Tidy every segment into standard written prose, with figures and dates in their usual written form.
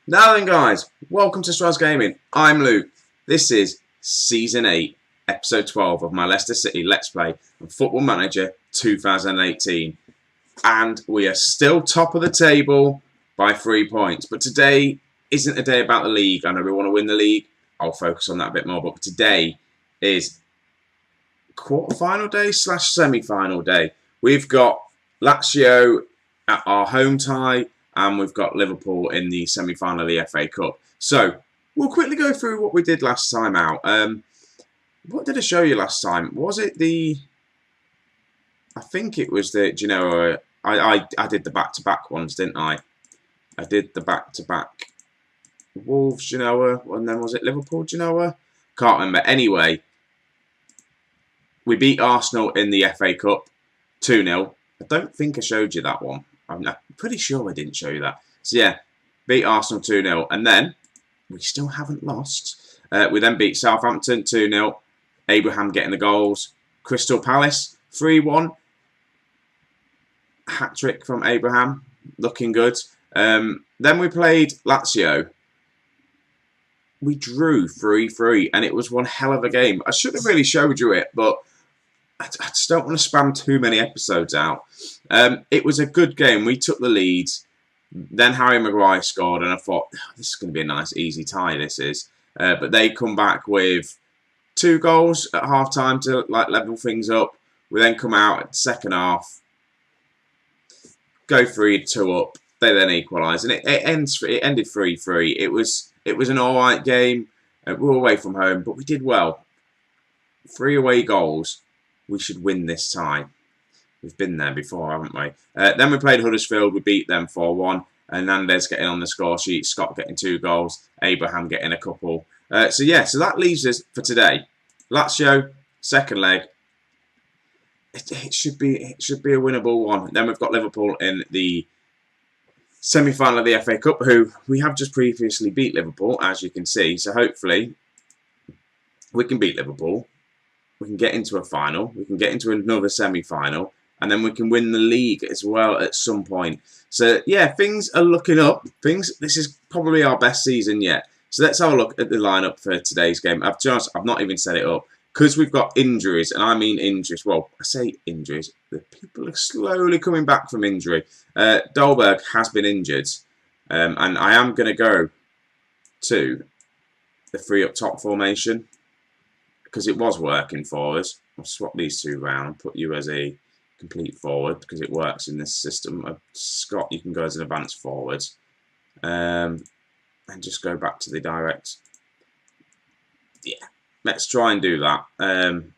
Now then, guys, welcome to Strasz Gaming. I'm Luke. This is Season 8, Episode 12 of my Leicester City Let's Play and Football Manager 2018. And we are still top of the table by 3 points. But today isn't a day about the league. I know we want to win the league. I'll focus on that a bit more. But today is quarter-final day / semi-final day. We've got Lazio at our home tie. And we've got Liverpool in the semi-final of the FA Cup. So, we'll quickly go through what we did last time out. What did I show you last time? Was it the... I think it was the... Do you know, I did the back-to-back ones, didn't I? I did the back-to-back Wolves, Genoa, and then was it Liverpool, Genoa? Can't remember. Anyway, we beat Arsenal in the FA Cup 2-0. I don't think I showed you that one. I'm pretty sure I didn't show you that. So yeah, beat Arsenal 2-0. And then, we still haven't lost. We then beat Southampton 2-0. Abraham getting the goals. Crystal Palace 3-1. Hat-trick from Abraham. Looking good. Then we played Lazio. We drew 3-3. And it was one hell of a game. I should have really showed you it, but I just don't want to spam too many episodes out. It was a good game. We took the lead. Then Harry Maguire scored, and I thought, oh, this is going to be a nice, easy tie, this is. But they come back with 2 goals at half-time to level things up. We then come out at the second half, go 3-2 up. They then equalise, and it ended 3-3. It was an all-right game. We were away from home, but we did well. 3 away goals. We should win this tie. We've been there before, haven't we? Then we played Huddersfield. We beat them 4-1. Hernandez getting on the score sheet. Scott getting 2 goals. Abraham getting a couple. So that leaves us for today. Lazio, second leg. It should be a winnable one. Then we've got Liverpool in the semi-final of the FA Cup, who we have just previously beat Liverpool, as you can see. So hopefully we can beat Liverpool. We can get into a final. We can get into another semi-final. And then we can win the league as well at some point. So, yeah, things are looking up. This is probably our best season yet. So let's have a look at the lineup for today's game. I've not even set it up. Because we've got injuries, and I mean injuries. Well, I say injuries. The people are slowly coming back from injury. Dolberg has been injured. And I am going to go to the 3 up top formation. Because it was working for us. I'll swap these 2 round, put you as a complete forward because it works in this system. Scott, you can go as an advanced forward. And just go back to the direct. Yeah, let's try and do that.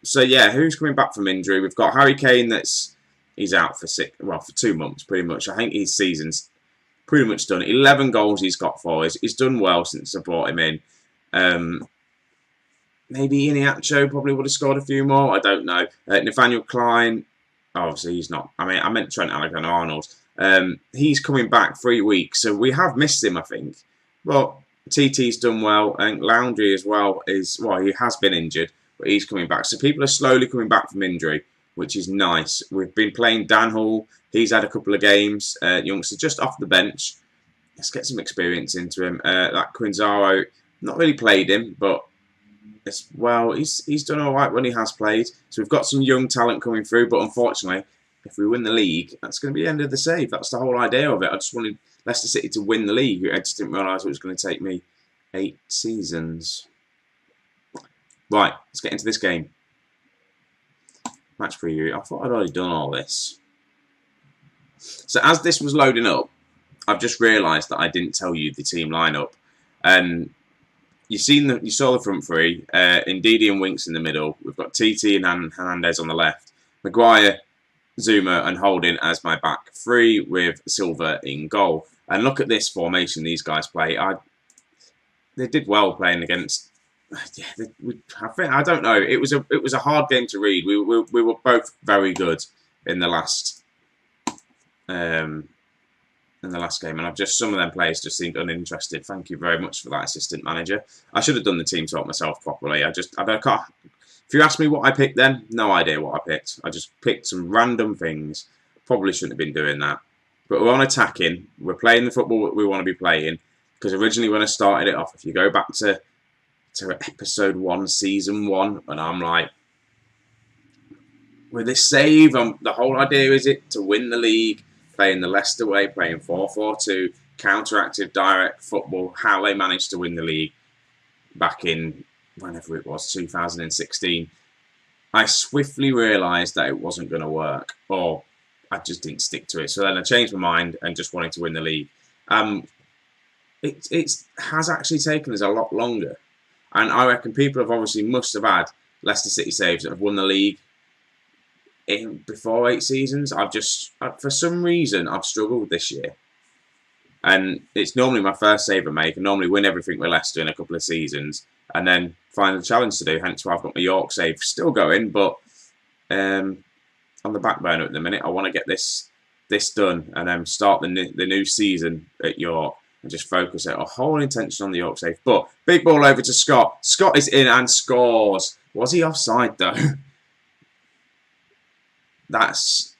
So yeah, who's coming back from injury? We've got Harry Kane. He's out for 2 months pretty much. I think his season's pretty much done. 11 goals he's got for us. He's done well since I brought him in. Maybe Iniacho probably would have scored a few more. I don't know. Nathaniel Klein, obviously he's not. I mean, I meant Trent Alexander-Arnold. He's coming back 3 weeks, so we have missed him, I think. Well, TT's done well, and Laundry as well he has been injured, but he's coming back. So people are slowly coming back from injury, which is nice. We've been playing Dan Hall. He's had a couple of games. Youngster just off the bench. Let's get some experience into him. That Quinzaro, not really played him, but he's done all right when he has played. So we've got some young talent coming through, but unfortunately, if we win the league, that's going to be the end of the save. That's the whole idea of it. I just wanted Leicester City to win the league. I just didn't realise it was going to take me 8 seasons. Right, let's get into this game. Match preview. I thought I'd already done all this. So as this was loading up, I've just realised that I didn't tell you the team lineup. You saw the front 3. Ndidi and Winks in the middle. We've got TT and Hernandez on the left. Maguire, Zuma and Holding as my back 3 with Silva in goal. And look at this formation these guys play. They did well playing against. Yeah, I don't know. It was a hard game to read. We were both very good in the last game, and some of them players just seemed uninterested. Thank you very much for that, assistant manager. I should have done the team talk myself properly. I can't. If you ask me what I picked then, no idea what I picked. I just picked some random things. Probably shouldn't have been doing that. But we're on attacking. We're playing the football we want to be playing. Because originally when I started it off, if you go back to episode 1, season 1, and I'm like, with this save, the whole idea is it to win the league, playing the Leicester way, playing 4-4-2, counteractive direct football, how they managed to win the league back in, whenever it was, 2016. I swiftly realised that it wasn't going to work, or I just didn't stick to it. So then I changed my mind and just wanted to win the league. It has actually taken us a lot longer. And I reckon people must have had Leicester City saves that have won the league before 8 seasons. For some reason, I've struggled this year. And it's normally my first save I make. I normally win everything with Leicester in a couple of seasons. And then find a challenge to do. Hence why I've got my York save still going. But on the back burner at the minute, I want to get this done. And then start the new season at York. And just focus our whole intention on the York save. But big ball over to Scott. Scott is in and scores. Was he offside though? That's,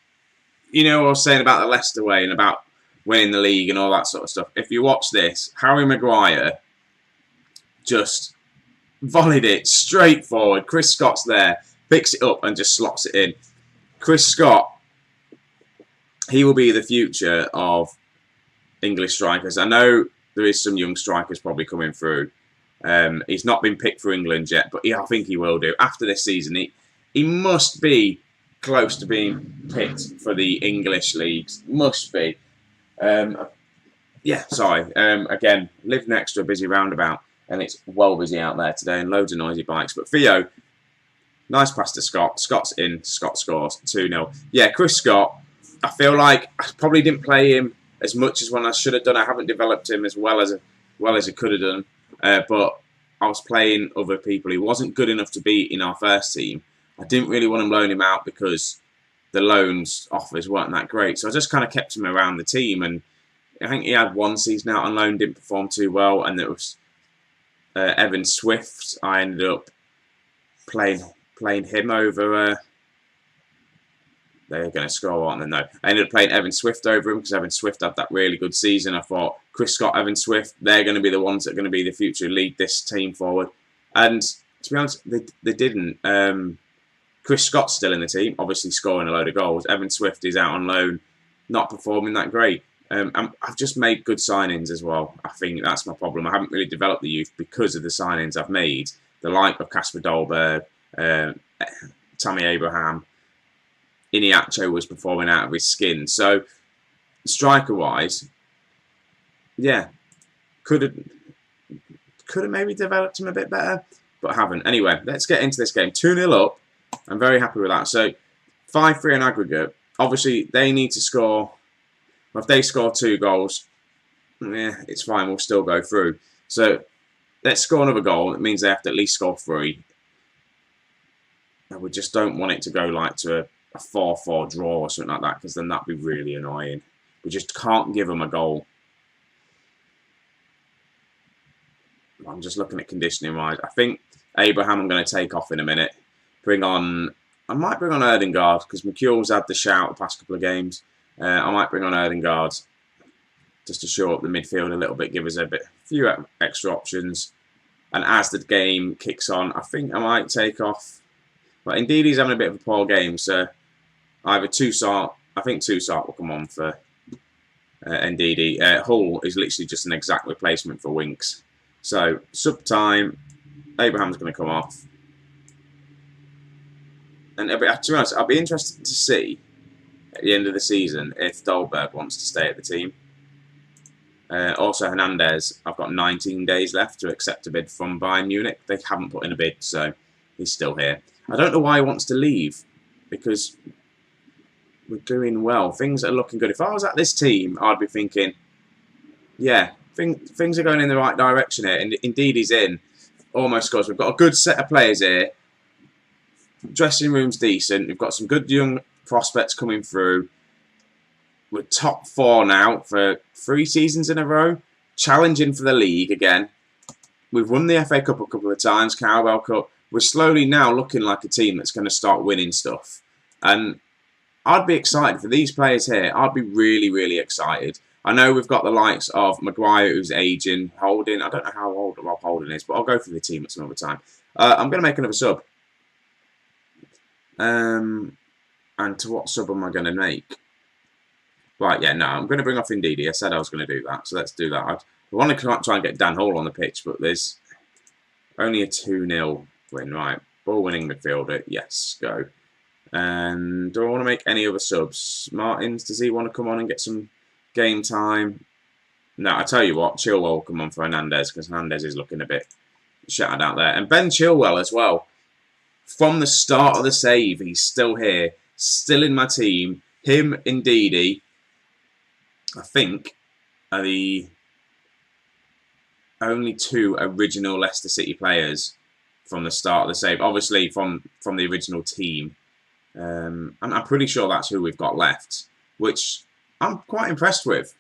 what I was saying about the Leicester way and about winning the league and all that sort of stuff. If you watch this, Harry Maguire just volleyed it straight forward. Chris Scott's there, picks it up and just slots it in. Chris Scott, he will be the future of English strikers. I know there is some young strikers probably coming through. He's not been picked for England yet, but I think he will do. After this season, he must be close to being picked for the English leagues. Must be. Again, live next to a busy roundabout, and it's well busy out there today, and loads of noisy bikes. But Theo, nice pass to Scott. Scott's in. Scott scores 2-0. Yeah, Chris Scott, I feel like I probably didn't play him as much as when I should have done. I haven't developed him as well as I could have done. But I was playing other people. He wasn't good enough to be in our first team. I didn't really want to loan him out because the loans offers weren't that great. So I just kind of kept him around the team. And I think he had 1 season out on loan, didn't perform too well. And it was Evan Swift. I ended up playing him over... they're going to score, aren't they? No. I ended up playing Evan Swift over him because Evan Swift had that really good season. I thought, Chris Scott, Evan Swift, they're going to be the ones that are going to be the future, lead this team forward. And to be honest, they didn't. Chris Scott's still in the team, obviously scoring a load of goals. Evan Swift is out on loan, not performing that great. I've just made good signings as well. I think that's my problem. I haven't really developed the youth because of the signings I've made. The like of Kasper Dolberg, Tammy Abraham. Iniacho was performing out of his skin. So, striker-wise, yeah, could have maybe developed him a bit better, but haven't. Anyway, let's get into this game. 2-0 up. I'm very happy with that. So, 5-3 in aggregate. Obviously, they need to score. Well, if they score 2 goals, it's fine. We'll still go through. So, let's score another goal. It means they have to at least score 3. And we just don't want it to go like to a 4-4 draw or something like that, because then that'd be really annoying. We just can't give them a goal. I'm just looking at conditioning wise. I think Abraham I'm going to take off in a minute. I might bring on Erdingard because McCull's had the shout the past couple of games. I might bring on Erdingard just to shore up the midfield a little bit, give us a few extra options. And as the game kicks on, I think I might take off. But indeed, he's having a bit of a poor game, so either Toussaint, I think Toussaint will come on for Ndidi. Hull is literally just an exact replacement for Winks. So, sub-time, Abraham's going to come off. And to be honest, I'll be interested to see at the end of the season if Dolberg wants to stay at the team. Also, Hernandez, I've got 19 days left to accept a bid from Bayern Munich. They haven't put in a bid, so he's still here. I don't know why he wants to leave, because we're doing well. Things are looking good. If I was at this team, I'd be thinking, yeah, things are going in the right direction here. And indeed, he's in. Almost scores. We've got a good set of players here. Dressing room's decent. We've got some good young prospects coming through. We're top 4 now for 3 seasons in a row. Challenging for the league again. We've won the FA Cup a couple of times, Carabao Cup. We're slowly now looking like a team that's going to start winning stuff. And I'd be excited for these players here. I'd be really, really excited. I know we've got the likes of Maguire, who's aging, Holding. I don't know how old Rob Holding is, but I'll go through the team at some other time. I'm going to make another sub. And to what sub am I going to make? Right, yeah, no, I'm going to bring off Ndidi. I said I was going to do that, so let's do that. I want to try and get Dan Hall on the pitch, but there's only a 2-0 win. Right, ball winning midfielder. Yes, go. And do I want to make any other subs? Martins, does he want to come on and get some game time? No, I tell you what, Chilwell will come on for Hernandez, because Hernandez is looking a bit shattered out there. And Ben Chilwell as well. From the start of the save, he's still here, still in my team. Him and Ndidi, I think, are the only 2 original Leicester City players from the start of the save. Obviously, from the original team. I'm pretty sure that's who we've got left, which I'm quite impressed with.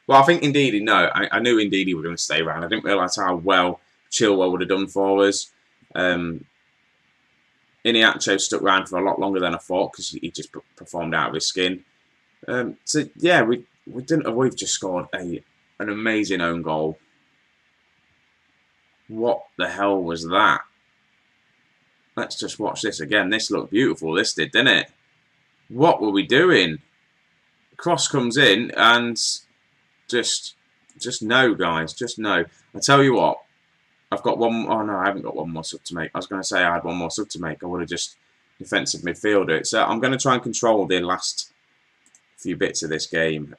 Well, I think Ndidi, no, I knew Ndidi were going to stay around. I didn't realise how well Chilwell would have done for us. Iniacho stuck around for a lot longer than I thought because he just performed out of his skin. So yeah, we've just scored an amazing own goal. What the hell was that? Let's just watch this again. This looked beautiful. This did, didn't it? What were we doing? Cross comes in and just no, guys. Just no. I tell you what. I've got one. Oh no, I haven't got one more sub to make. I was going to say I had one more sub to make. I would have just defensive midfielder. So I'm going to try and control the last few bits of this game.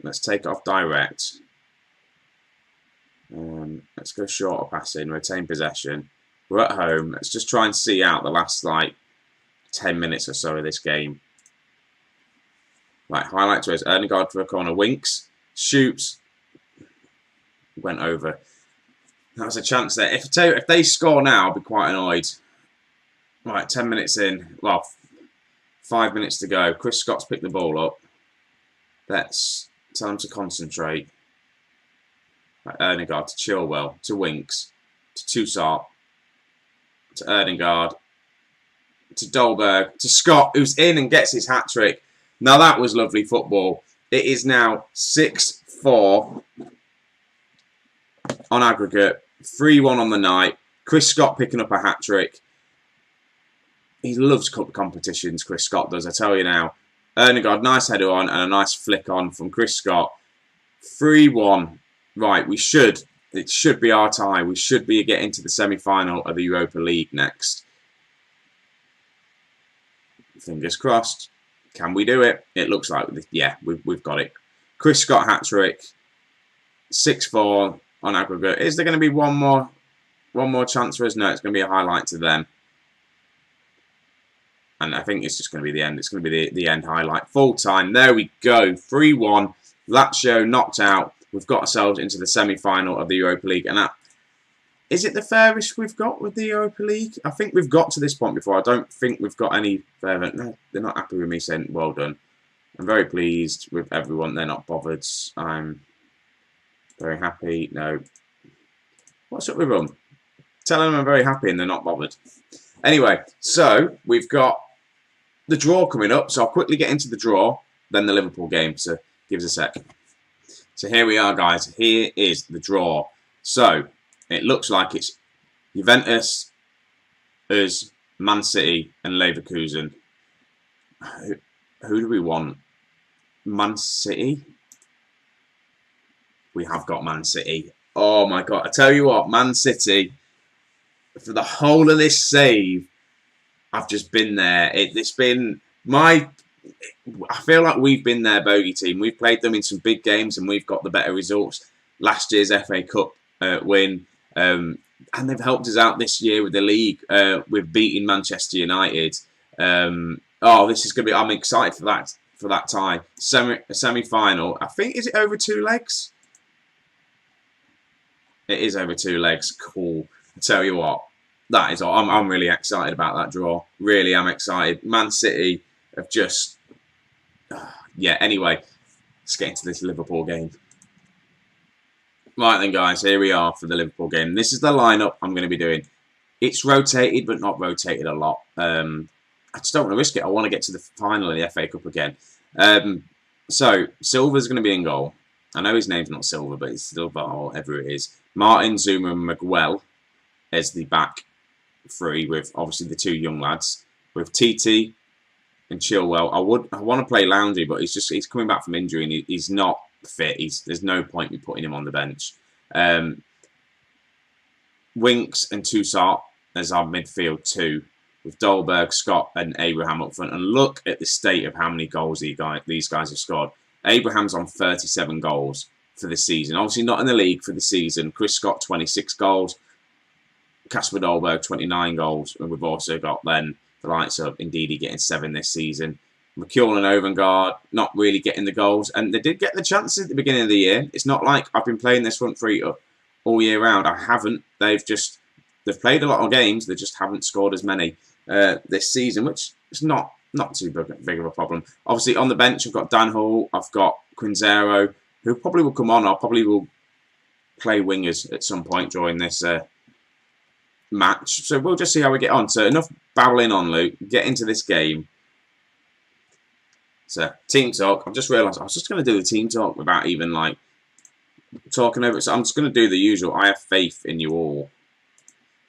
Let's take it off direct. Let's go shorter passing, retain possession. We're at home. Let's just try and see out the last, like, 10 minutes or so of this game. Right, highlight to us. Erdegaard for a corner. Winks. Shoots. Went over. That was a chance there. If they score now, I'll be quite annoyed. Right, 10 minutes in. Well, 5 minutes to go. Chris Scott's picked the ball up. Let's tell him to concentrate. Right, Erdegaard to Chilwell. To Winks. To Toussaint. To Erdegaard. To Dolberg. To Scott, who's in and gets his hat-trick. Now that was lovely football. It is now 6-4 on aggregate. 3-1 on the night. Chris Scott picking up a hat-trick. He loves cup competitions, Chris Scott does, I tell you now. Erdegaard, nice header on and a nice flick on from Chris Scott. 3-1. Right, it should be our tie. We should be getting to the semi-final of the Europa League next. Fingers crossed. Can we do it? It looks like, yeah, we've got it. Chris Scott hat-trick. 6-4 on aggregate. Is there going to be one more chance for us? No, it's going to be a highlight to them. And I think it's just going to be the end. It's going to be the end highlight. Full time. There we go. 3-1. Lazio knocked out. We've got ourselves into the semi-final of the Europa League. And that, is it the fairest we've got with the Europa League? I think we've got to this point before. I don't think we've got any further. No, they're not happy with me saying well done. I'm very pleased with everyone. They're not bothered. I'm very happy. No. What's up with them? Tell them I'm very happy and they're not bothered. Anyway, so we've got the draw coming up. So I'll quickly get into the draw, then the Liverpool game. So give us a sec. So here we are, guys. Here is the draw. So it looks like it's Juventus, us, Man City, and Leverkusen. Who do we want? Man City? We have got Man City. Oh my God. I tell you what, Man City, for the whole of this save, I've just been there. It's been my... I feel like we've been their bogey team. We've played them in some big games and we've got the better results. Last year's FA Cup win. And they've helped us out this year with the league. We've beaten Manchester United. Oh, this is going to be... I'm excited for that tie. Semi-final. I think, is it over 2 legs? It is over 2 legs. Cool. I tell you what, that is all. I'm really excited about that draw. Really am excited. Man City have just... yeah, anyway, let's get into this Liverpool game. Right then, guys, here we are for the Liverpool game. This is the lineup I'm going to be doing. It's rotated, but not rotated a lot. I just don't want to risk it. I want to get to the final of the FA Cup again. So, Silva's going to be in goal. I know his name's not Silva, but it's still whatever it is. Martin, Zuma, and Miguel as the back three, with obviously the two young lads. With TT and Chilwell. I want to play Loungy, but he's coming back from injury and he's not fit. There's no point in putting him on the bench. Winks and Toussaint as our midfield two, with Dolberg, Scott, and Abraham up front. And look at the state of how many goals these guys have scored. Abraham's on 37 goals for the season. Obviously not in the league for the season. Chris Scott, 26 goals. Kasper Dolberg, 29 goals. And we've also got then the likes of Ndidi getting 7 this season. McKeown and Ovengard not really getting the goals. And they did get the chances at the beginning of the year. It's not like I've been playing this front three all year round. I haven't. They've played a lot of games. They just haven't scored as many this season, which is not too big of a problem. Obviously, on the bench, I've got Dan Hall. I've got Quinzero, who probably will come on. I probably will play wingers at some point during this match. So we'll just see how we get on. So enough babbling on, Luke. Get into this game. So, team talk. I've just realised I was just going to do the team talk without even, like, talking over it. So I'm just going to do the usual. I have faith in you all.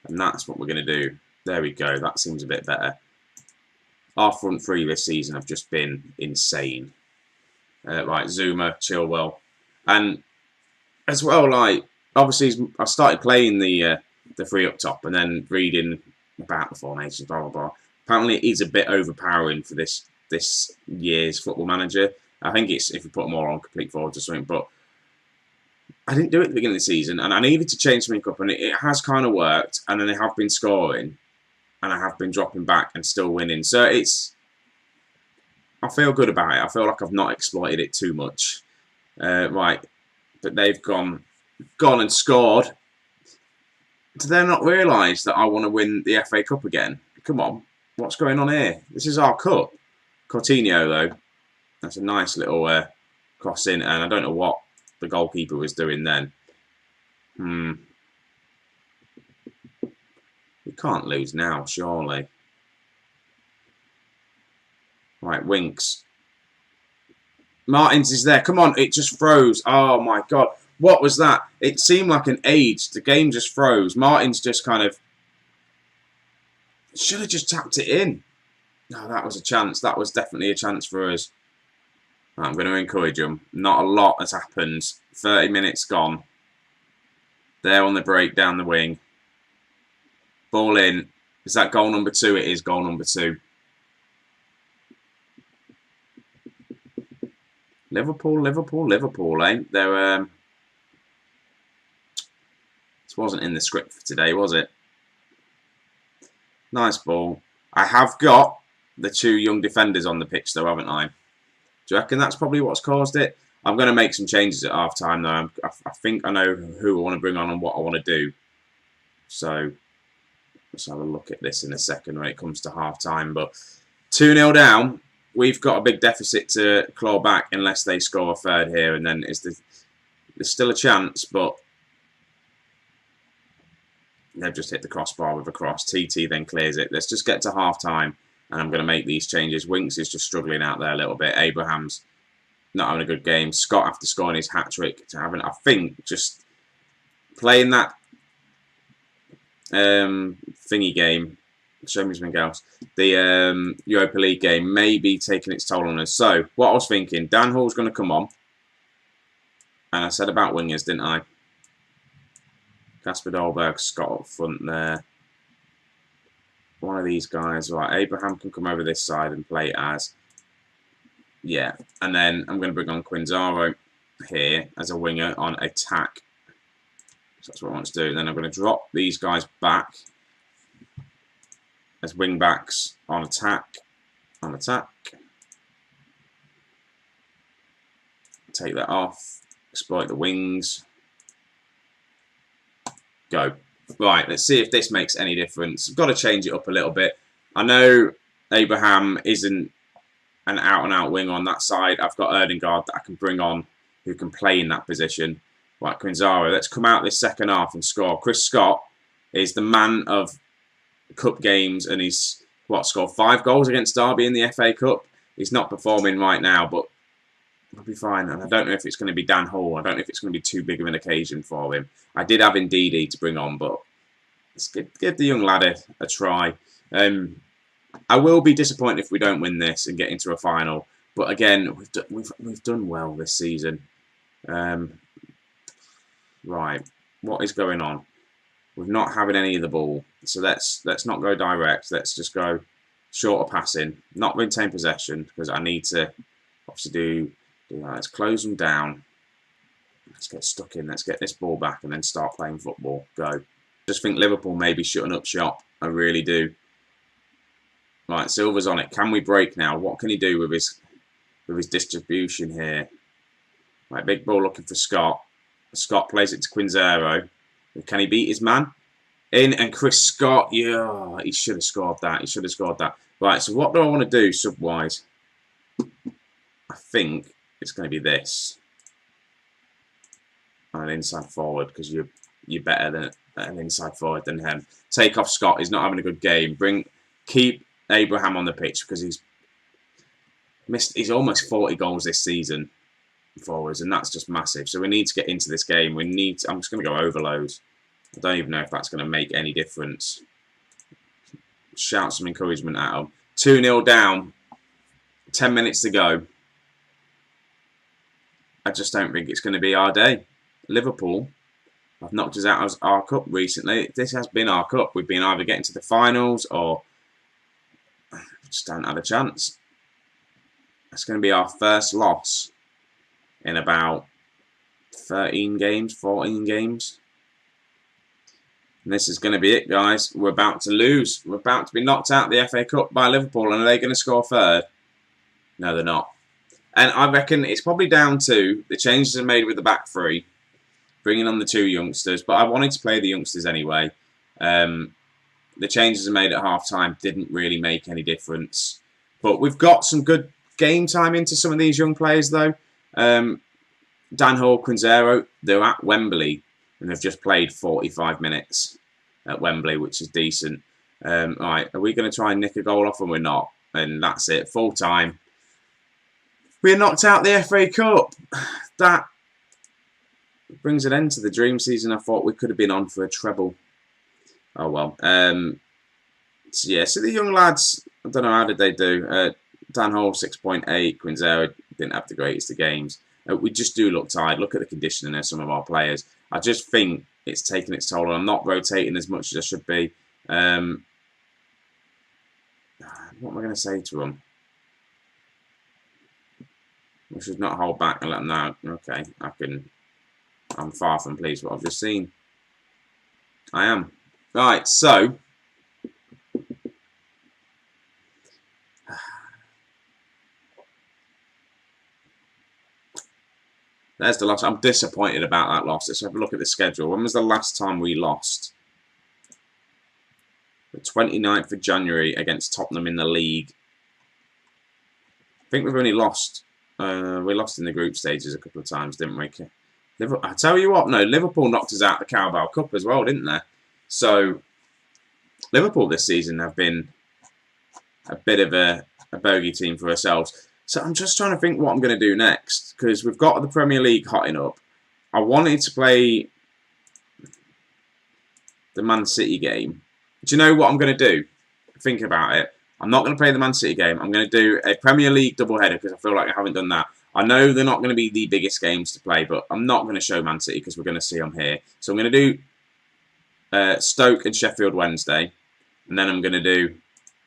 And that's what we're going to do. There we go. That seems a bit better. Our front three this season have just been insane. Right, Zuma, Chilwell. And as well, like, obviously, I started playing the three up top and then reading about the formations, blah, blah, blah. Apparently, it is a bit overpowering for this year's Football Manager. I think it's if you put more on complete forwards or something, but I didn't do it at the beginning of the season, and I needed to change something up, and it has kind of worked, and then I have been scoring, and I have been dropping back and still winning. So I feel good about it. I feel like I've not exploited it too much. Right, but they've gone and scored. Do they not realise that I want to win the FA Cup again? Come on, what's going on here? This is our cup. Coutinho, though, that's a nice little cross in, and I don't know what the goalkeeper was doing then. We can't lose now, surely. Right, Winks. Martins is there. Come on, it just froze. Oh, my God. What was that? It seemed like an age. The game just froze. Martins just kind of... should have just tapped it in. No, that was a chance. That was definitely a chance for us. Right, I'm going to encourage them. Not a lot has happened. 30 minutes gone. They're on the break down the wing. Ball in. Is that goal number 2? It is goal number 2. Liverpool, eh? They're this wasn't in the script for today, was it? Nice ball. I have got the 2 young defenders on the pitch, though, haven't I? Do you reckon that's probably what's caused it? I'm going to make some changes at half-time, though. I think I know who I want to bring on and what I want to do. So, let's have a look at this in a second when it comes to half-time. But 2-0 down. We've got a big deficit to claw back unless they score a third here. And then there's still a chance, but they've just hit the crossbar with a cross. TT then clears it. Let's just get to half-time. And I'm going to make these changes. Winks is just struggling out there a little bit. Abraham's not having a good game. Scott, after scoring his hat-trick, I think, just playing that thingy game, show me something else, the Europa League game, may be taking its toll on us. So, what I was thinking, Dan Hall's going to come on. And I said about wingers, didn't I? Kasper Dolberg, Scott up front there. One of these guys, right, Abraham can come over this side and play as, yeah, and then I'm going to bring on Quinzaro here as a winger on attack. So that's what I want to do. Then I'm going to drop these guys back as wing backs on attack, Take that off, exploit the wings, go. Right, let's see if this makes any difference. I've got to change it up a little bit. I know Abraham isn't an out-and-out wing on that side. I've got Erdingard that I can bring on who can play in that position. Right, Quinzaro, let's come out this second half and score. Chris Scott is the man of cup games and he's, scored 5 goals against Derby in the FA Cup. He's not performing right now, but We'll be fine. And I don't know if it's going to be Dan Hall. I don't know if it's going to be too big of an occasion for him. I did have Ndidi to bring on, but let's give the young lad a try. I will be disappointed if we don't win this and get into a final. But again, we've done well this season. Right, what is going on? We're not having any of the ball, so let's not go direct. Let's just go shorter passing, not retain possession because I need to obviously do that. Let's close them down. Let's get stuck in. Let's get this ball back and then start playing football. Go. Just think Liverpool may be shutting up shop. I really do. Right, Silva's on it. Can we break now? What can he do with his distribution here? Right, big ball looking for Scott. Scott plays it to Quinzero. Can he beat his man? In, and Chris Scott. Yeah, he should have scored that. He should have scored that. Right, so what do I want to do sub-wise? I think it's going to be this. An inside forward, because you're better than an inside forward than him. Take off Scott. He's not having a good game. Keep Abraham on the pitch because he's almost 40 goals this season for us, and that's just massive. So we need to get into this game. I'm just going to go overload. I don't even know if that's going to make any difference. Shout some encouragement at them. 2-0 down. 10 minutes to go. I just don't think it's going to be our day. Liverpool have knocked us out of our cup recently. This has been our cup. We've been either getting to the finals or just don't have a chance. It's going to be our first loss in about 13 games, 14 games. And this is going to be it, guys. We're about to lose. We're about to be knocked out of the FA Cup by Liverpool. And are they going to score third? No, they're not. And I reckon it's probably down to the changes are made with the back three, bringing on the two youngsters. But I wanted to play the youngsters anyway. The changes are made at half-time didn't really make any difference. But we've got some good game time into some of these young players, though. Dan Hall, Quinzero, they're at Wembley and they've just played 45 minutes at Wembley, which is decent. Right, are we going to try and nick a goal off them? We're not. And that's it, full time. We're knocked out the FA Cup. That brings an end to the dream season I thought we could have been on for a treble. Oh well. So yeah, so the young lads, I don't know, how did they do? Dan Hall, 6.8. Quinzero didn't have the greatest of games. We just do look tired. Look at the conditioning of some of our players. I just think it's taking its toll. I'm not rotating as much as I should be. What am I going to say to them? We should not hold back and let them know. Okay, I'm far from pleased with what I've just seen. I am. Right, so there's the loss. I'm disappointed about that loss. Let's have a look at the schedule. When was the last time we lost? The 29th of January against Tottenham in the league. I think we've only lost. We lost in the group stages a couple of times, didn't we? I tell you what, no, Liverpool knocked us out the Carabao Cup as well, didn't they? So Liverpool this season have been a bit of a bogey team for ourselves. So I'm just trying to think what I'm going to do next, because we've got the Premier League hotting up. I wanted to play the Man City game. Do you know what I'm going to do? Think about it. I'm not going to play the Man City game. I'm going to do a Premier League doubleheader because I feel like I haven't done that. I know they're not going to be the biggest games to play, but I'm not going to show Man City because we're going to see them here. So I'm going to do Stoke and Sheffield Wednesday. And then I'm going to do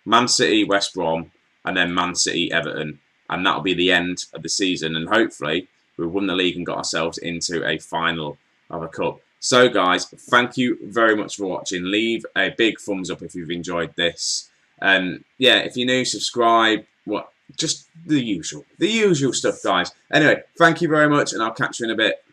Man City, West Brom, and then Man City, Everton. And that'll be the end of the season. And hopefully we've won the league and got ourselves into a final of a cup. So guys, thank you very much for watching. Leave a big thumbs up if you've enjoyed this. Yeah, if you're new, subscribe. Just the usual stuff, guys. Anyway, thank you very much, and I'll catch you in a bit.